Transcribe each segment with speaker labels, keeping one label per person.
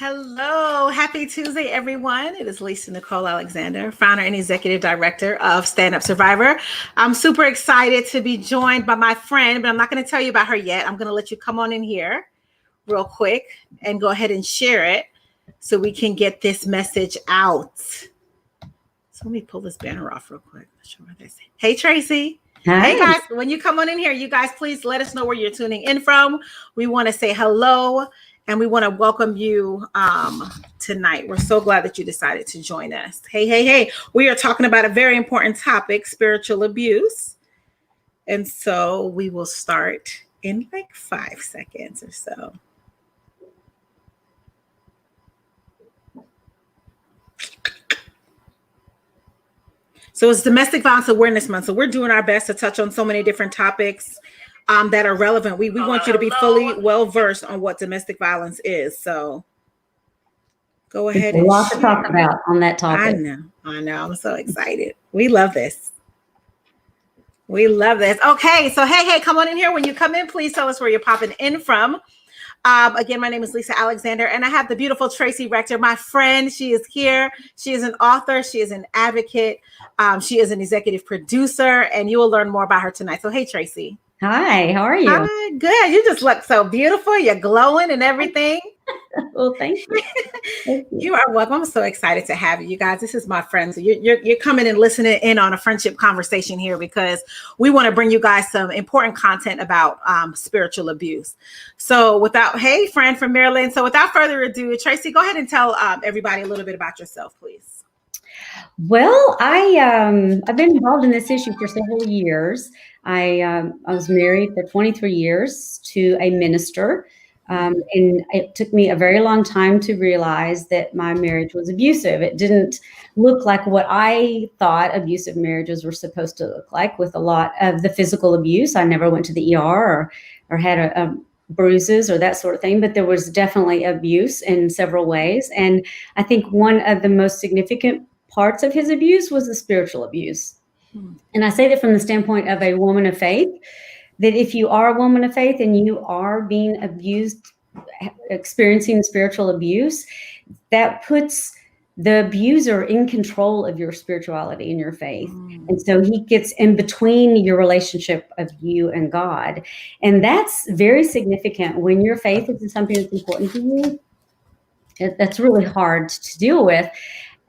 Speaker 1: Hello, happy Tuesday, everyone. It is Lisa Nicole Alexander, founder and executive director of Stand Up Survivor. I'm super excited to be joined by my friend, but I'm not going to tell you about her yet. I'm going to let you come on in here real quick and go ahead and share it so we can get this message out. So let me pull this banner off real quick. Hey, Tracy.
Speaker 2: Hi.
Speaker 1: Hey, guys. When you come on in here, you guys, please let us know where you're tuning in from. We want to say hello. And we want to welcome you tonight. We're so glad that you decided to join us. Hey. We are talking about a very important topic, spiritual abuse. And so we will start in like 5 seconds or so. So it's Domestic Violence Awareness Month. So we're doing our best to touch on so many different topics that are relevant. We want you to be fully well-versed on what domestic violence is. So go ahead and
Speaker 2: a lot to talk about on that topic.
Speaker 1: I know. I'm so excited. We love this. Okay, so hey, come on in here. When you come in, please tell us where you're popping in from. Again, my name is Lisa Alexander, and I have the beautiful Tracy Rector, my friend. She is here. She is an author. She is an advocate. She is an executive producer, and you will learn more about her tonight. So hey, Tracy.
Speaker 2: Hi, how are you?
Speaker 1: Hi, good. You just look so beautiful. You're glowing and everything.
Speaker 2: Well, thank you.
Speaker 1: You are welcome. I'm so excited to have you. You guys, this is my friend. So you're coming and listening in on a friendship conversation here because we want to bring you guys some important content about spiritual abuse. So hey, friend from Maryland. So without further ado, Tracy, go ahead and tell everybody a little bit about yourself, please.
Speaker 2: Well, I've been involved in this issue for several years. I was married for 23 years to a minister. And it took me a very long time to realize that my marriage was abusive. It didn't look like what I thought abusive marriages were supposed to look like, with a lot of the physical abuse. I never went to the ER or had bruises or that sort of thing, but there was definitely abuse in several ways. And I think one of the most significant parts of his abuse was the spiritual abuse. And I say that from the standpoint of a woman of faith, that if you are a woman of faith and you are being abused, experiencing spiritual abuse, that puts the abuser in control of your spirituality and your faith. And so he gets in between your relationship of you and God. And that's very significant when your faith is something that's important to you. That's really hard to deal with.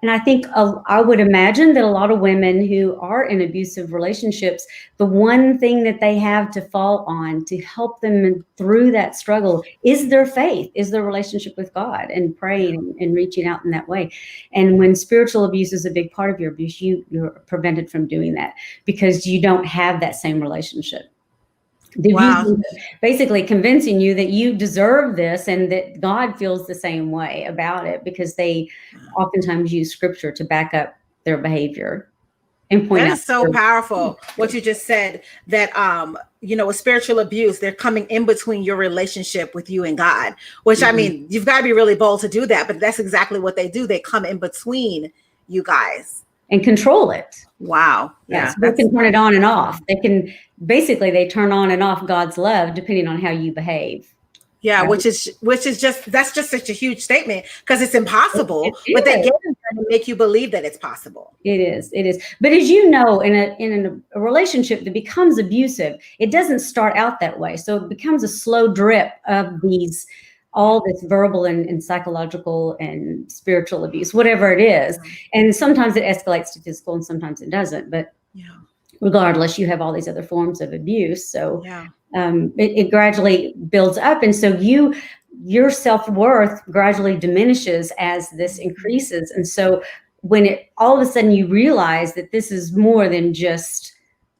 Speaker 2: And I think I would imagine that a lot of women who are in abusive relationships, the one thing that they have to fall on to help them through that struggle is their faith, is their relationship with God, and praying and reaching out in that way. And when spiritual abuse is a big part of your abuse, you're prevented from doing that because you don't have that same relationship. Wow. Basically convincing you that you deserve this and that God feels the same way about it, because they oftentimes use scripture to back up their behavior and point out.
Speaker 1: That is so powerful what you just said, that with spiritual abuse, they're coming in between your relationship with you and God, which I mean, you've got to be really bold to do that, but that's exactly what they do. They come in between you guys
Speaker 2: and control it.
Speaker 1: Wow.
Speaker 2: Yeah. So they can turn it on and off. They turn on and off God's love depending on how you behave.
Speaker 1: Yeah, right? which is that's just such a huge statement, because it's impossible, but they get in there to make you believe that it's possible.
Speaker 2: It is. But as you know, in a relationship that becomes abusive, it doesn't start out that way. So it becomes a slow drip of all this verbal and psychological and spiritual abuse, whatever it is. And sometimes it escalates to physical and sometimes it doesn't. But regardless, you have all these other forms of abuse. So it gradually builds up. And so your self-worth gradually diminishes as this increases. And so when all of a sudden you realize that this is more than just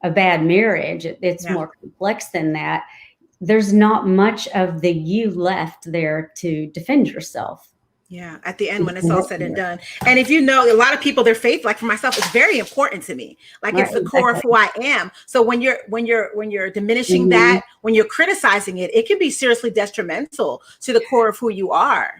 Speaker 2: a bad marriage, it's more complex than that. There's not much of the you left there to defend yourself.
Speaker 1: Yeah, at the end when it's all said and done. And if you know, a lot of people, their faith, like for myself, is very important to me. Like it's the core of who I am. So when you're diminishing that, when you're criticizing it, it can be seriously detrimental to the core of who you are.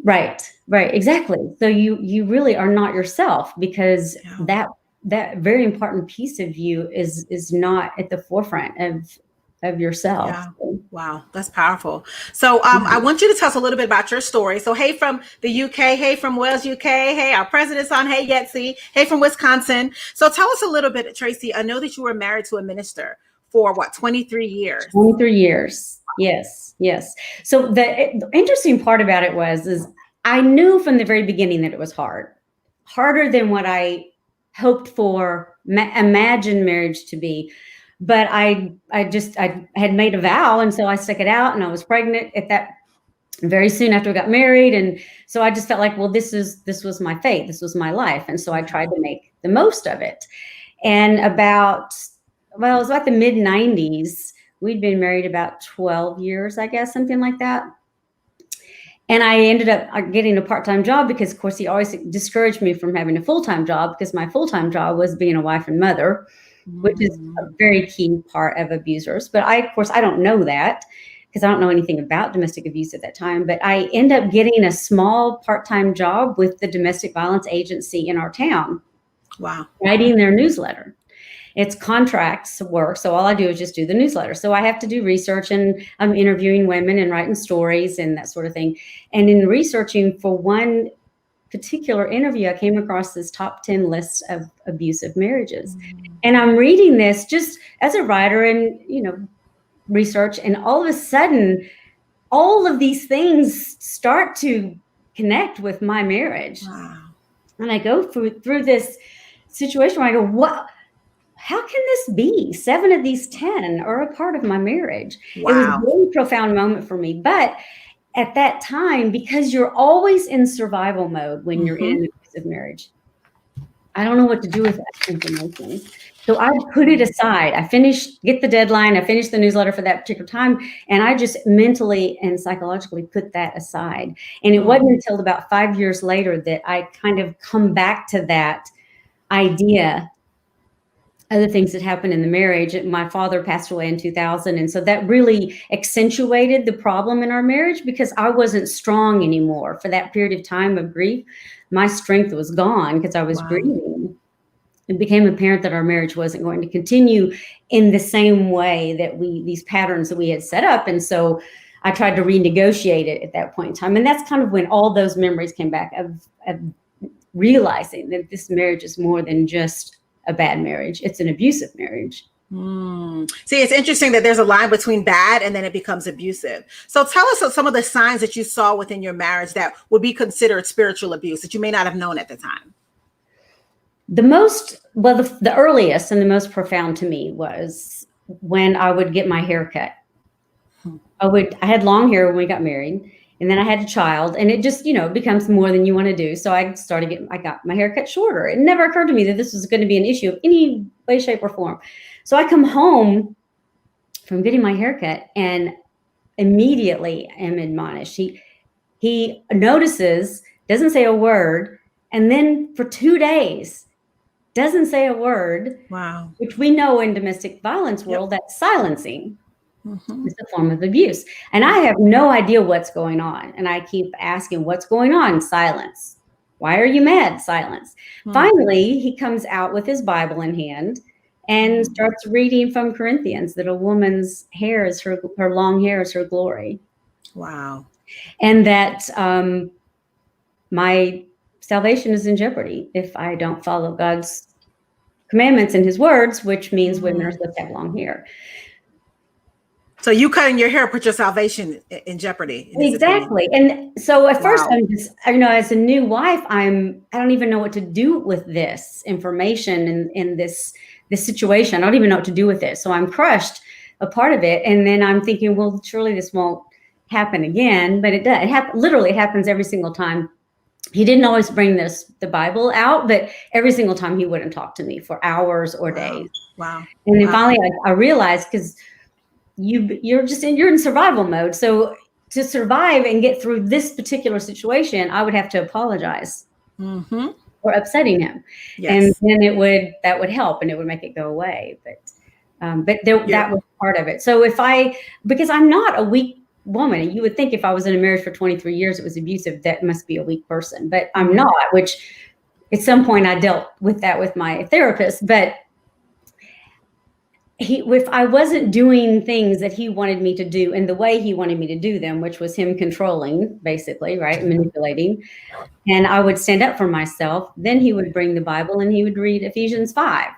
Speaker 2: Right, exactly. So you really are not yourself, because that very important piece of you is not at the forefront of yourself.
Speaker 1: Yeah. Wow, that's powerful. So I want you to tell us a little bit about your story. So hey from the UK, hey from Wales, UK, hey, our president's on, hey Yetzi, hey from Wisconsin. So tell us a little bit, Tracy. I know that you were married to a minister for what, 23 years?
Speaker 2: 23 years. Yes, yes. So the interesting part about it is I knew from the very beginning that it was harder than what I hoped for, imagined marriage to be. But I had made a vow, and so I stuck it out, and I was pregnant at that very soon after we got married. And so I just felt like, well, this was my fate. This was my life. And so I tried to make the most of it. And it was like the mid 90s. We'd been married about 12 years, I guess, something like that. And I ended up getting a part-time job because, of course, he always discouraged me from having a full-time job because my full-time job was being a wife and mother, which is a very key part of abusers. But of course, I don't know that because I don't know anything about domestic abuse at that time. But I end up getting a small part-time job with the domestic violence agency in our town.
Speaker 1: Wow.
Speaker 2: Writing their newsletter. It's contracts work. So all I do is just do the newsletter. So I have to do research, and I'm interviewing women and writing stories and that sort of thing. And in researching for one particular interview, I came across this top 10 list of abusive marriages. And I'm reading this just as a writer and, research. And all of a sudden, all of these things start to connect with my marriage.
Speaker 1: Wow.
Speaker 2: And I go through this situation where I go, what? How can this be? 7 of these 10 are a part of my marriage.
Speaker 1: Wow.
Speaker 2: It was a really profound moment for me. But at that time, because you're always in survival mode when you're in an abusive marriage, I don't know what to do with that information. So I put it aside. Get the deadline. I finished the newsletter for that particular time. And I just mentally and psychologically put that aside. And it wasn't until about 5 years later that I kind of come back to that idea. Other things that happened in the marriage. My father passed away in 2000. And so that really accentuated the problem in our marriage because I wasn't strong anymore for that period of time of grief. My strength was gone because I was grieving. It became apparent that our marriage wasn't going to continue in the same way that these patterns that we had set up. And so I tried to renegotiate it at that point in time. And that's kind of when all those memories came back of realizing that this marriage is more than just a bad marriage. It's an abusive marriage.
Speaker 1: See, it's interesting that there's a line between bad and then it becomes abusive. So tell us some of the signs that you saw within your marriage that would be considered spiritual abuse that you may not have known at the time.
Speaker 2: The earliest and the most profound to me was when I would get my hair cut. I had long hair when we got married. And then I had a child, and it just, becomes more than you want to do. So I got my hair cut shorter. It never occurred to me that this was going to be an issue of any way, shape, or form. So I come home from getting my hair cut and immediately am admonished. He notices, doesn't say a word, and then for 2 days doesn't say a word.
Speaker 1: Wow.
Speaker 2: Which we know in domestic violence world, that's silencing. It's a form of abuse. And I have no idea what's going on. And I keep asking, what's going on? Silence. Why are you mad? Silence. Finally, he comes out with his Bible in hand and starts reading from Corinthians that a woman's hair is her long hair is her glory.
Speaker 1: Wow.
Speaker 2: And that my salvation is in jeopardy if I don't follow God's commandments and his words, which means women are supposed to have long hair.
Speaker 1: So you cutting your hair put your salvation in jeopardy.
Speaker 2: Exactly. And so at first I'm just, as a new wife, I don't even know what to do with this information and in this situation. I don't even know what to do with it. So I'm crushed a part of it. And then I'm thinking, well, surely this won't happen again, but it does. Literally it happens every single time. He didn't always bring the Bible out, but every single time he wouldn't talk to me for hours or days.
Speaker 1: Wow.
Speaker 2: And then finally I realized, because you're in survival mode. So to survive and get through this particular situation, I would have to apologize for upsetting him. Yes. And then that would help and it would make it go away. But that was part of it. So because I'm not a weak woman, you would think if I was in a marriage for 23 years, it was abusive, that must be a weak person, but I'm not, which at some point I dealt with that with my therapist. But if I wasn't doing things that he wanted me to do in the way he wanted me to do them, which was him controlling, basically, right, manipulating, and I would stand up for myself, then he would bring the Bible and he would read Ephesians 5,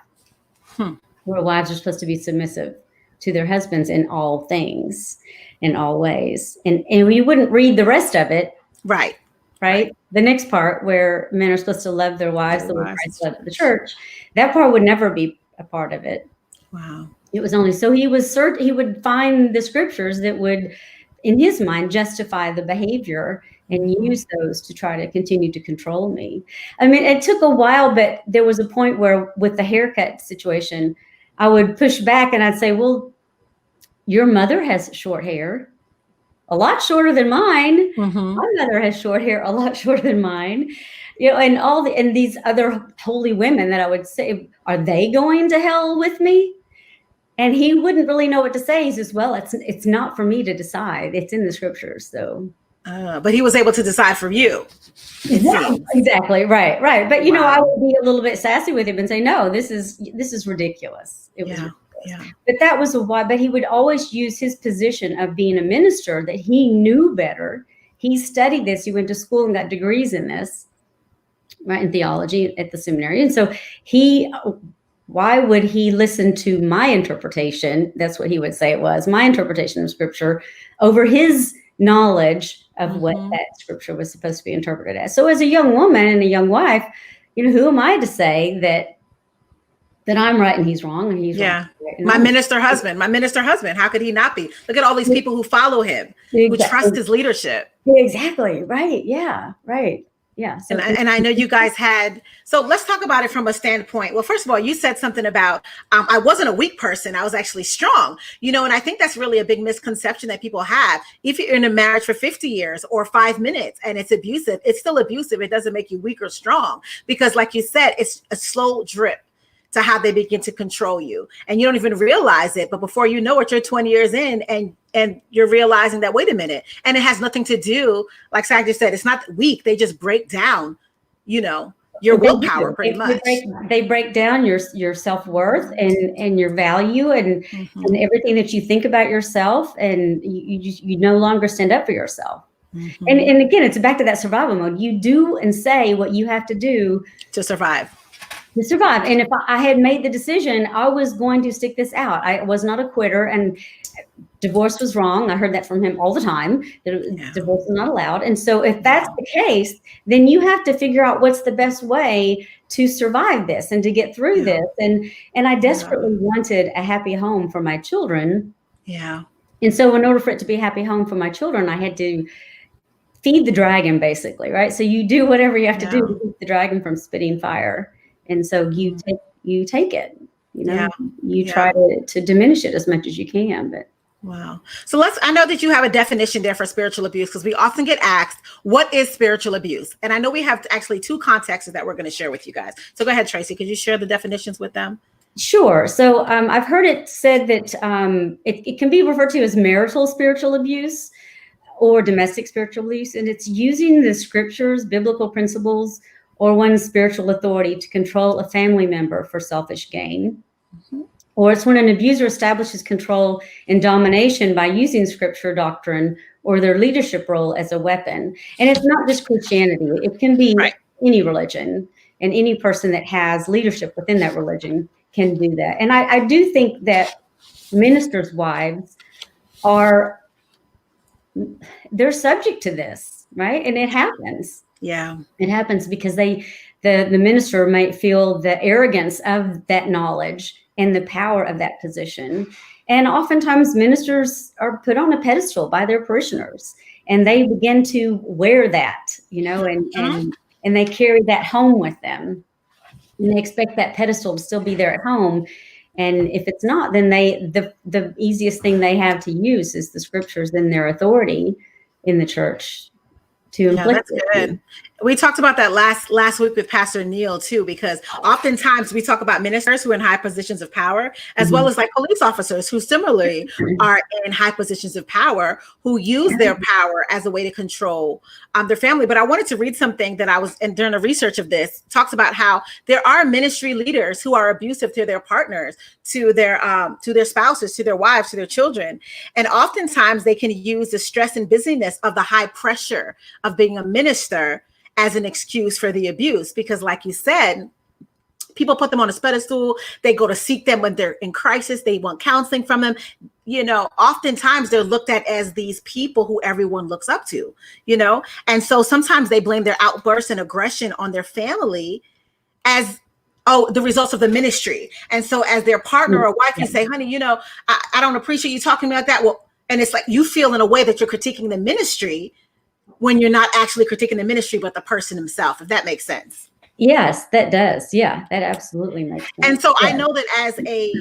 Speaker 2: where wives are supposed to be submissive to their husbands in all things, in all ways. And we wouldn't read the rest of it.
Speaker 1: Right.
Speaker 2: The next part where men are supposed to love their wives the way Christ loved the church, that part would never be a part of it.
Speaker 1: Wow.
Speaker 2: It was only, so he would find the scriptures that would, in his mind, justify the behavior and use those to try to continue to control me. I mean, it took a while, but there was a point where with the haircut situation, I would push back and I'd say, well, your mother has short hair, a lot shorter than mine. My mother has short hair, a lot shorter than mine. You know, and these other holy women that I would say, are they going to hell with me? And he wouldn't really know what to say. He says, well, it's not for me to decide. It's in the scriptures. So,
Speaker 1: but he was able to decide for you.
Speaker 2: Exactly. Right. But, you know, I would be a little bit sassy with him and say, no, this is ridiculous. It was ridiculous. But that was why, but he would always use his position of being a minister that he knew better. He studied this. He went to school and got degrees in this, right, in theology at the seminary. And so why would he listen to my interpretation? That's what he would say it was, my interpretation of scripture over his knowledge of what that scripture was supposed to be interpreted as. So as a young woman and a young wife, you know, who am I to say that I'm right and he's wrong and he's wrong?
Speaker 1: My minister husband, how could he not be? Look at all these people who follow him, who trust his leadership.
Speaker 2: Exactly. Right. Yeah. Right. Yeah. So
Speaker 1: and I know you guys so let's talk about it from a standpoint. Well, first of all, you said something about, I wasn't a weak person. I was actually strong, you know, and I think that's really a big misconception that people have. If you're in a marriage for 50 years or 5 minutes and it's abusive, it's still abusive. It doesn't make you weak or strong because like you said, it's a slow drip to how they begin to control you. And you don't even realize it. But before you know it, you're 20 years in and you're realizing that, wait a minute. And it has nothing to do, like Sandra said, it's not weak. They just break down, you know, your willpower pretty much.
Speaker 2: They break down your self-worth and your value and everything that you think about yourself. And you no longer stand up for yourself. And again, it's back to that survival mode. You do and say what you have to do
Speaker 1: to survive.
Speaker 2: And if I had made the decision, I was going to stick this out. I was not a quitter, and divorce was wrong. I heard that from him all the time. Divorce is not allowed. And so if that's the case, then you have to figure out what's the best way to survive this and to get through this. And I desperately wanted a happy home for my children.
Speaker 1: Yeah.
Speaker 2: And so in order for it to be a happy home for my children, I had to feed the dragon, basically, right? So you do whatever you have to do to keep the dragon from spitting fire. And so you take it, you know, you try to diminish it as much as you can. But
Speaker 1: wow. So I know that you have a definition there for spiritual abuse because we often get asked, what is spiritual abuse? And I know we have actually 2 contexts that we're going to share with you guys. So go ahead, Tracy, could you share the definitions with them?
Speaker 2: Sure. So I've heard it said that it can be referred to as marital spiritual abuse or domestic spiritual abuse. And it's using the scriptures, biblical principles, or one's spiritual authority to control a family member for selfish gain. Or it's when an abuser establishes control and domination by using scripture, doctrine, or their leadership role as a weapon. And it's not just Christianity. It can be any religion, and any person that has leadership within that religion can do that. And I do think that ministers' wives they're subject to this, right? And it happens.
Speaker 1: Yeah,
Speaker 2: it happens because the minister might feel the arrogance of that knowledge and the power of that position. And oftentimes ministers are put on a pedestal by their parishioners, and they begin to wear that, you know, and they carry that home with them, and they expect that pedestal to still be there at home. And if it's not, then the easiest thing they have to use is the scriptures and their authority in the church to inflict
Speaker 1: that's good. We talked about that last week with Pastor Neil too, because oftentimes we talk about ministers who are in high positions of power, as well as like police officers who similarly are in high positions of power, who use their power as a way to control their family. But I wanted to read something that I was, and during the research of this, talks about how there are ministry leaders who are abusive to their partners, to their spouses, to their wives, to their children, and oftentimes they can use the stress and busyness of the high pressure of being a minister as an excuse for the abuse, because like you said, people put them on a pedestal. They go to seek them when they're in crisis. They want counseling from them. You know, oftentimes they're looked at as these people who everyone looks up to, you know? And so sometimes they blame their outbursts and aggression on their family as, oh, the results of the ministry. And so as their partner or wife, you say, honey, you know, I don't appreciate you talking about that. Well, and it's like you feel in a way that you're critiquing the ministry when you're not actually critiquing the ministry, but the person himself, if that makes sense.
Speaker 2: Yes, that does. Yeah, that absolutely makes sense.
Speaker 1: And so I know that as a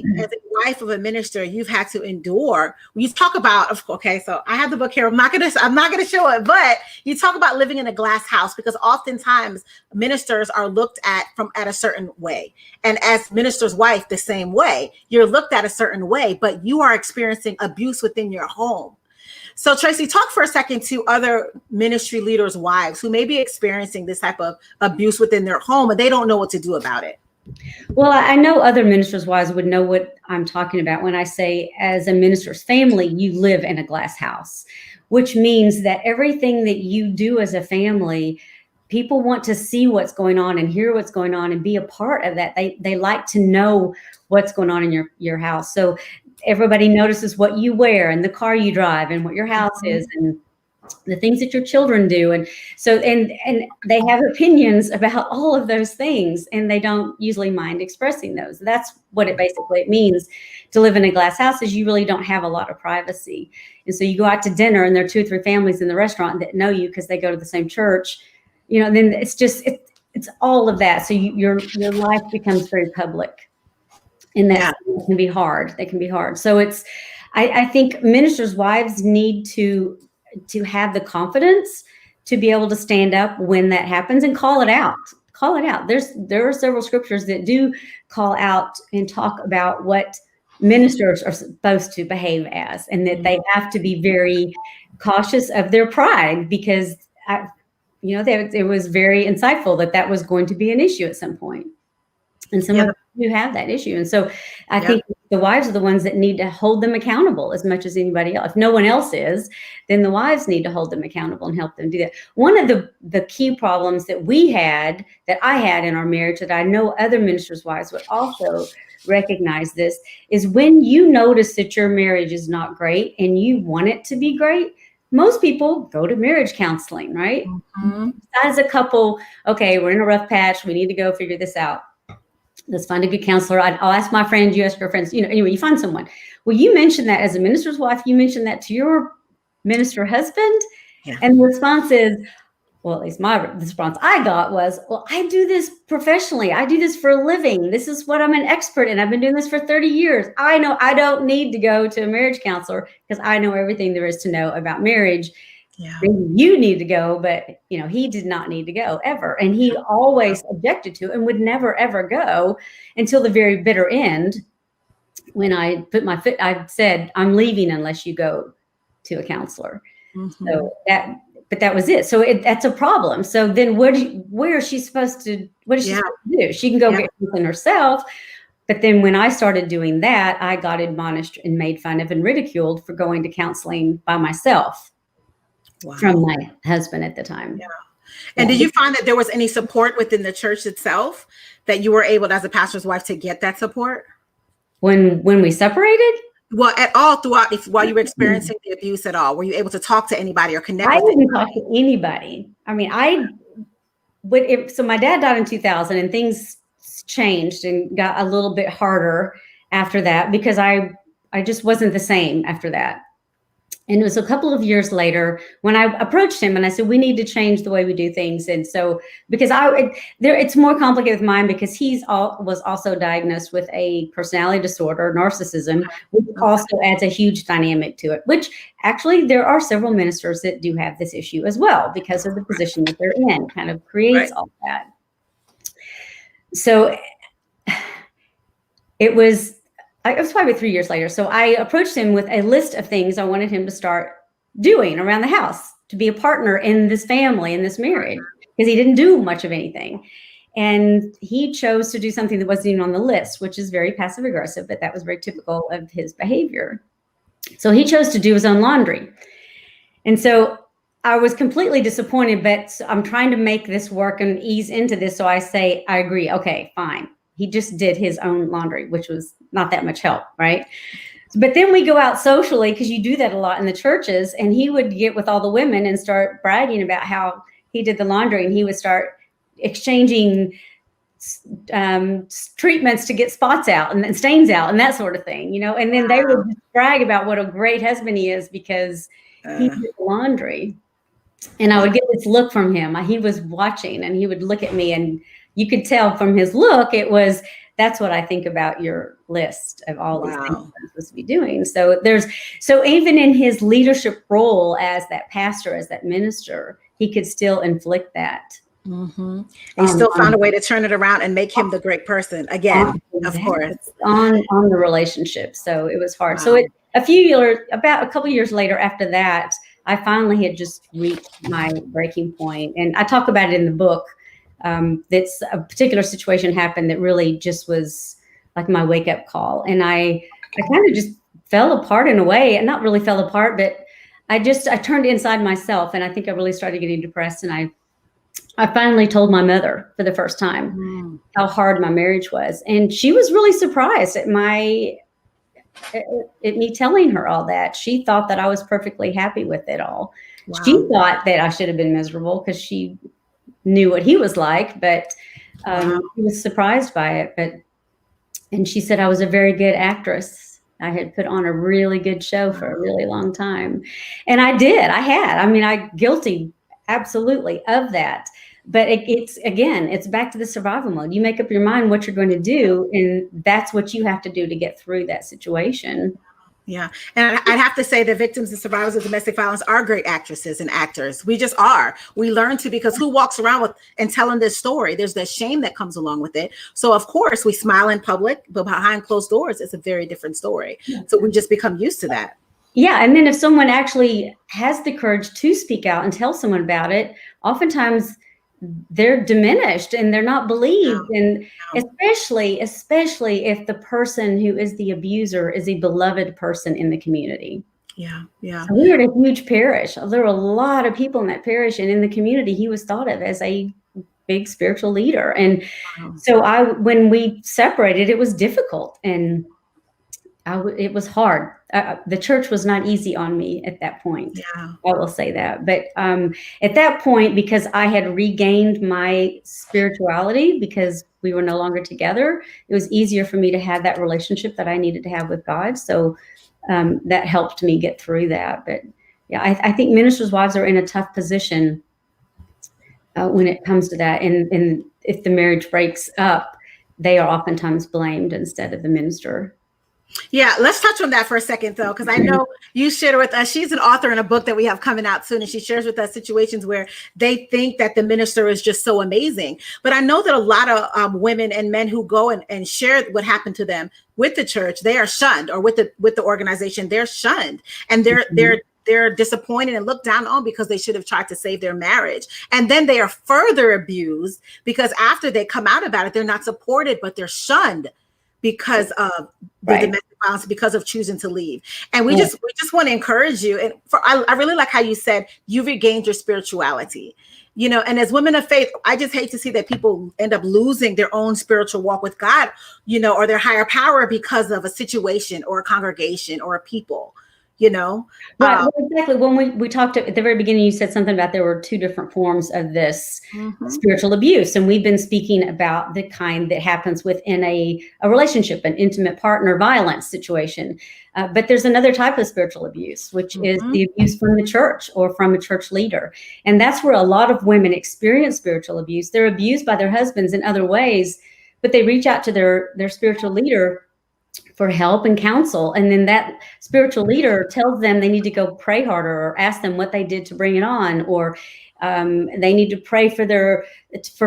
Speaker 1: wife of a minister, you've had to endure. You talk about, okay, so I have the book here. I'm not gonna show it, but you talk about living in a glass house, because oftentimes ministers are looked at a certain way. And as minister's wife, the same way. You're looked at a certain way, but you are experiencing abuse within your home. So Tracy, talk for a second to other ministry leaders' wives who may be experiencing this type of abuse within their home and they don't know what to do about it.
Speaker 2: Well, I know other ministers' wives would know what I'm talking about when I say, as a minister's family, you live in a glass house, which means that everything that you do as a family, people want to see what's going on and hear what's going on and be a part of that. They like to know what's going on in your house. So everybody notices what you wear and the car you drive and what your house is and the things that your children do. And so, and they have opinions about all of those things, and they don't usually mind expressing those. That's what it basically means to live in a glass house, is you really don't have a lot of privacy. And so you go out to dinner and there are 2 or 3 families in the restaurant that know you because they go to the same church, you know, and then it's just, it's all of that. So your life becomes very public. And that can be hard. They can be hard. So I think ministers' wives need to have the confidence to be able to stand up when that happens and call it out. Call it out. There are several scriptures that do call out and talk about what ministers are supposed to behave as, and that they have to be very cautious of their pride, because it was very insightful that was going to be an issue at some point. And some of them do have that issue. And so I think the wives are the ones that need to hold them accountable as much as anybody else. If no one else is, then the wives need to hold them accountable and help them do that. One of the key problems that I had in our marriage, that I know other ministers' wives would also recognize this, is when you notice that your marriage is not great and you want it to be great, most people go to marriage counseling, right? As a couple, okay, we're in a rough patch, we need to go figure this out. Let's find a good counselor. I'll ask my friends, you ask your friends, anyway, you find someone. Well, you mentioned that as a minister's wife, you mentioned that to your minister husband. Yeah. And the response is, well, at least the response I got was, well, I do this professionally. I do this for a living. This is what I'm an expert in. I've been doing this for 30 years. I know I don't need to go to a marriage counselor because I know everything there is to know about marriage. Yeah. You need to go, but he did not need to go ever. And he always objected to it and would never, ever go until the very bitter end, when I put my foot, I said, I'm leaving unless you go to a counselor. So that was it. So that's a problem. So then what is she supposed to do? She can go get something herself. But then when I started doing that, I got admonished and made fun of and ridiculed for going to counseling by myself. Wow. From my husband at the time. Yeah.
Speaker 1: And did you find that there was any support within the church itself, that you were able, as a pastor's wife, to get that support?
Speaker 2: When we separated?
Speaker 1: Well, at all throughout, while you were experiencing the abuse at all, were you able to talk to anybody or connect with
Speaker 2: anybody? I didn't talk to anybody. I mean, so my dad died in 2000 and things changed and got a little bit harder after that, because I just wasn't the same after that. And it was a couple of years later when I approached him and I said, we need to change the way we do things. And so, because it's more complicated with mine because was also diagnosed with a personality disorder, narcissism, which also adds a huge dynamic to it, which actually there are several ministers that do have this issue as well because of the position that they're in, kind of creates all that. So it was probably 3 years later. So I approached him with a list of things I wanted him to start doing around the house to be a partner in this family, in this marriage, because he didn't do much of anything. And he chose to do something that wasn't even on the list, which is very passive aggressive, but that was very typical of his behavior. So he chose to do his own laundry. And so I was completely disappointed, but I'm trying to make this work and ease into this. So I say, I agree. Okay, fine. He just did his own laundry, which was not that much help, right? But then we go out socially because you do that a lot in the churches, and he would get with all the women and start bragging about how he did the laundry, and he would start exchanging treatments to get spots out and stains out and that sort of thing, and then they would just brag about what a great husband he is because he did the laundry. And I would get this look from him. He was watching and he would look at me, and you could tell from his look, that's what I think about your list of all these things I'm supposed to be doing. So even in his leadership role as that pastor, as that minister, he could still inflict that.
Speaker 1: Mm-hmm. He still found a way to turn it around and make him the great person again, of course,
Speaker 2: on the relationship. So it was hard. Wow. So about a couple years later after that, I finally had just reached my breaking point. And I talk about it in the book. That's a particular situation happened that really just was like my wake up call. And I kind of just fell apart in a way, and not really fell apart, but I turned inside myself, and I think I really started getting depressed. And I finally told my mother for the first time how hard my marriage was. And she was really surprised at me telling her all that. She thought that I was perfectly happy with it all. Wow. She thought that I should have been miserable because she knew what he was like, but she was surprised by it. And she said I was a very good actress. I had put on a really good show for a really long time. And I did. I'm guilty absolutely of that. But it's back to the survival mode. You make up your mind what you're going to do, and that's what you have to do to get through that situation.
Speaker 1: Yeah. And I'd have to say that victims and survivors of domestic violence are great actresses and actors. We just are. We learn to, because who walks around and telling this story? There's the shame that comes along with it. So of course we smile in public, but behind closed doors, it's a very different story. Yeah. So we just become used to that.
Speaker 2: Yeah. And then if someone actually has the courage to speak out and tell someone about it, oftentimes they're diminished and they're not believed. And especially if the person who is the abuser is a beloved person in the community.
Speaker 1: Yeah. Yeah.
Speaker 2: So we were in a huge parish. There were a lot of people in that parish, and in the community, he was thought of as a big spiritual leader. And so when we separated, it was difficult, and it was hard. The church was not easy on me at that point. Yeah. I will say that. But at that point, because I had regained my spirituality, because we were no longer together, it was easier for me to have that relationship that I needed to have with God. So that helped me get through that. But yeah, I think ministers' wives are in a tough position when it comes to that. And if the marriage breaks up, they are oftentimes blamed instead of the minister.
Speaker 1: Yeah, let's touch on that for a second, though, because I know you shared with us. She's an author in a book that we have coming out soon, and she shares with us situations where they think that the minister is just so amazing. But I know that a lot of women and men who go and share what happened to them with the church, they are shunned, or with the organization, they're shunned, and they're disappointed and looked down on because they should have tried to save their marriage. And then they are further abused because after they come out about it, they're not supported, but they're shunned because of the domestic violence, because of choosing to leave. And we just want to encourage you. And I really like how you said you regained your spirituality, and as women of faith, I just hate to see that people end up losing their own spiritual walk with God, or their higher power because of a situation or a congregation or a people, you know?
Speaker 2: Right. Well, exactly. When we talked at the very beginning, you said something about there were two different forms of this spiritual abuse. And we've been speaking about the kind that happens within a relationship, an intimate partner violence situation. But there's another type of spiritual abuse, which is the abuse from the church or from a church leader. And that's where a lot of women experience spiritual abuse. They're abused by their husbands in other ways, but they reach out to their spiritual leader for help and counsel. And then that spiritual leader tells them they need to go pray harder, or ask them what they did to bring it on, or they need to pray for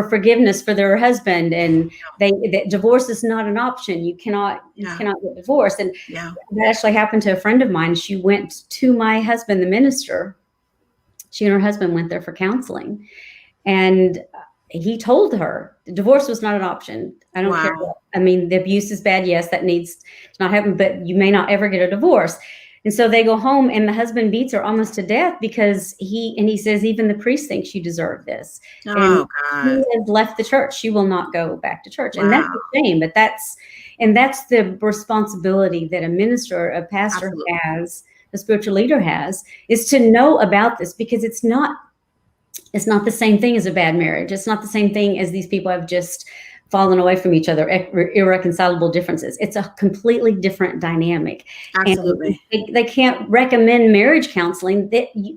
Speaker 2: forgiveness for their husband. And that divorce is not an option. You cannot get divorced. And that actually happened to a friend of mine. She went to my husband, the minister. She and her husband went there for counseling. And he told her divorce was not an option. I don't care what. I mean, the abuse is bad. Yes, that needs to not happen, but you may not ever get a divorce. And so they go home, and the husband beats her almost to death because he says, even the priest thinks you deserve this.
Speaker 1: Oh,
Speaker 2: and God. He has left the church. She will not go back to church. And that's a shame, but that's the responsibility that a minister, a pastor has, a spiritual leader has, is to know about this, because it's not the same thing as a bad marriage. It's not the same thing as these people have just fallen away from each other, irreconcilable differences. It's a completely different dynamic.
Speaker 1: Absolutely.
Speaker 2: And they can't recommend marriage counseling.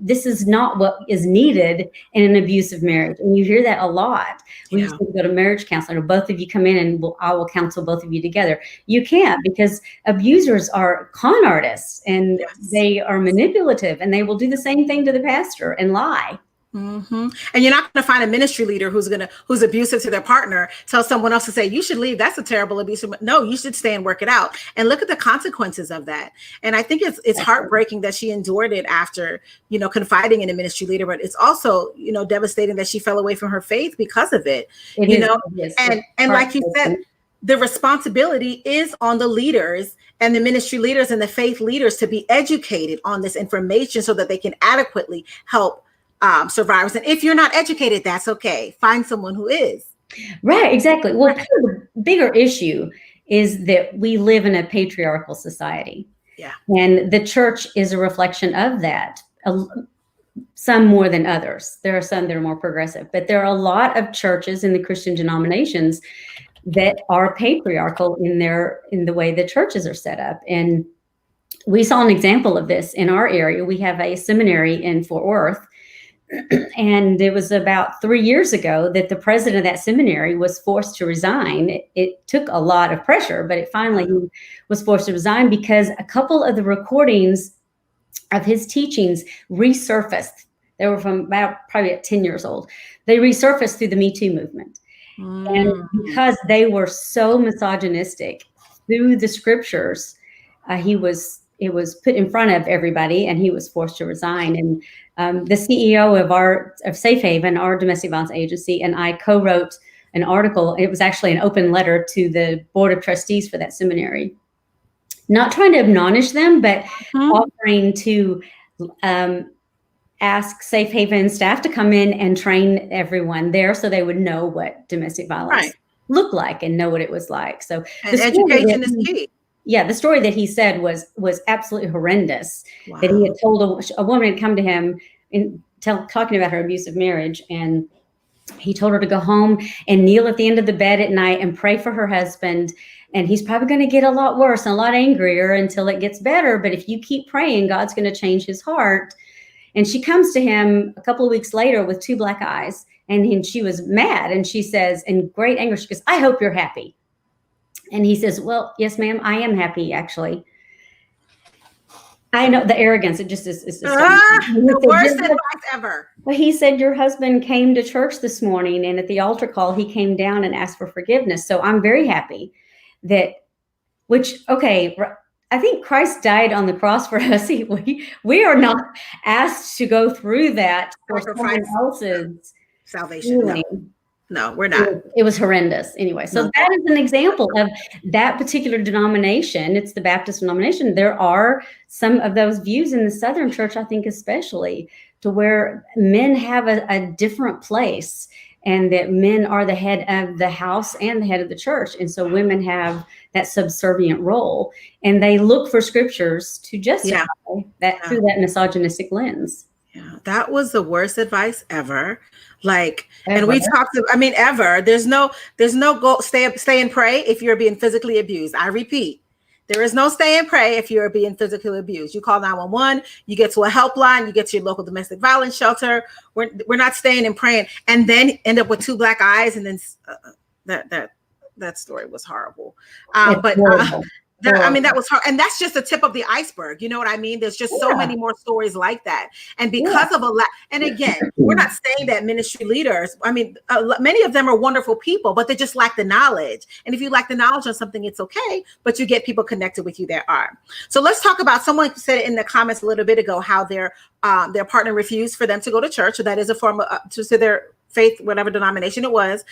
Speaker 2: This is not what is needed in an abusive marriage. And you hear that a lot. We used to go to marriage counseling, or both of you come in and I will counsel both of you together. You can't, because abusers are con artists, and they are manipulative, and they will do the same thing to the pastor and lie.
Speaker 1: And you're not going to find a ministry leader who's abusive to their partner, tell someone else to say, you should leave. That's a terrible abuse. No, you should stay and work it out. And look at the consequences of that. And I think it's heartbreaking that she endured it after, confiding in a ministry leader, but it's also, devastating that she fell away from her faith because of it, and like you said, the responsibility is on the leaders and the ministry leaders and the faith leaders to be educated on this information so that they can adequately help survivors. And if you're not educated, that's okay. Find someone who is.
Speaker 2: Right, exactly. Well, the bigger issue is that we live in a patriarchal society.
Speaker 1: Yeah.
Speaker 2: And the church is a reflection of that. Some more than others. There are some that are more progressive, but there are a lot of churches in the Christian denominations that are patriarchal in the way the churches are set up. And we saw an example of this in our area. We have a seminary in Fort Worth. And it was about 3 years ago that the president of that seminary was forced to resign. It took a lot of pressure, but he was forced to resign because a couple of the recordings of his teachings resurfaced. They were from probably 10 years old. They resurfaced through the Me Too movement. And because they were so misogynistic through the scriptures, it was put in front of everybody, and he was forced to resign. And the CEO of Safe Haven, our domestic violence agency, and I co-wrote an article. It was actually an open letter to the board of trustees for that seminary, not trying to admonish them, but offering to ask Safe Haven staff to come in and train everyone there so they would know what domestic violence looked like and know what it was like. So
Speaker 1: education is key.
Speaker 2: Yeah, the story that he said was absolutely horrendous. Wow. That he had told a woman had come to him talking about her abusive marriage, and he told her to go home and kneel at the end of the bed at night and pray for her husband. And he's probably going to get a lot worse and a lot angrier until it gets better. But if you keep praying, God's going to change his heart. And she comes to him a couple of weeks later with 2 black eyes, and she was mad. And she says, in great anger, she goes, "I hope you're happy." And he says, "Well, yes, ma'am, I am happy, actually." I know the arrogance. It just is
Speaker 1: the worst advice ever.
Speaker 2: Well, he said, "Your husband came to church this morning, and at the altar call, he came down and asked for forgiveness. So I'm very happy I think Christ died on the cross for us. We are not asked to go through that for someone else's
Speaker 1: salvation. No, we're not.
Speaker 2: It was horrendous. Anyway, so that is an example of that particular denomination. It's the Baptist denomination. There are some of those views in the Southern Church, I think, especially, to where men have a different place. and that men are the head of the house and the head of the church. And so women have that subservient role, and they look for scriptures to justify that through that misogynistic lens.
Speaker 1: Yeah, that was the worst advice ever. Like, and we talked, I mean, ever. There's no go stay and pray if you're being physically abused. I repeat, there is no stay and pray if you're being physically abused. You call 911, you get to a helpline, you get to your local domestic violence shelter. We're not staying and praying, and then end up with 2 black eyes, and then that story was horrible. I mean, that was hard. And that's just the tip of the iceberg. You know what I mean? There's just so many more stories like that. And because of and again, we're not saying that ministry leaders, I mean, many of them are wonderful people, but they just lack the knowledge. And if you lack the knowledge on something, it's okay, but you get people connected with you that are. So let's talk about, someone said in the comments a little bit ago, how their partner refused for them to go to church. So that is a form of, to their faith, whatever denomination it was.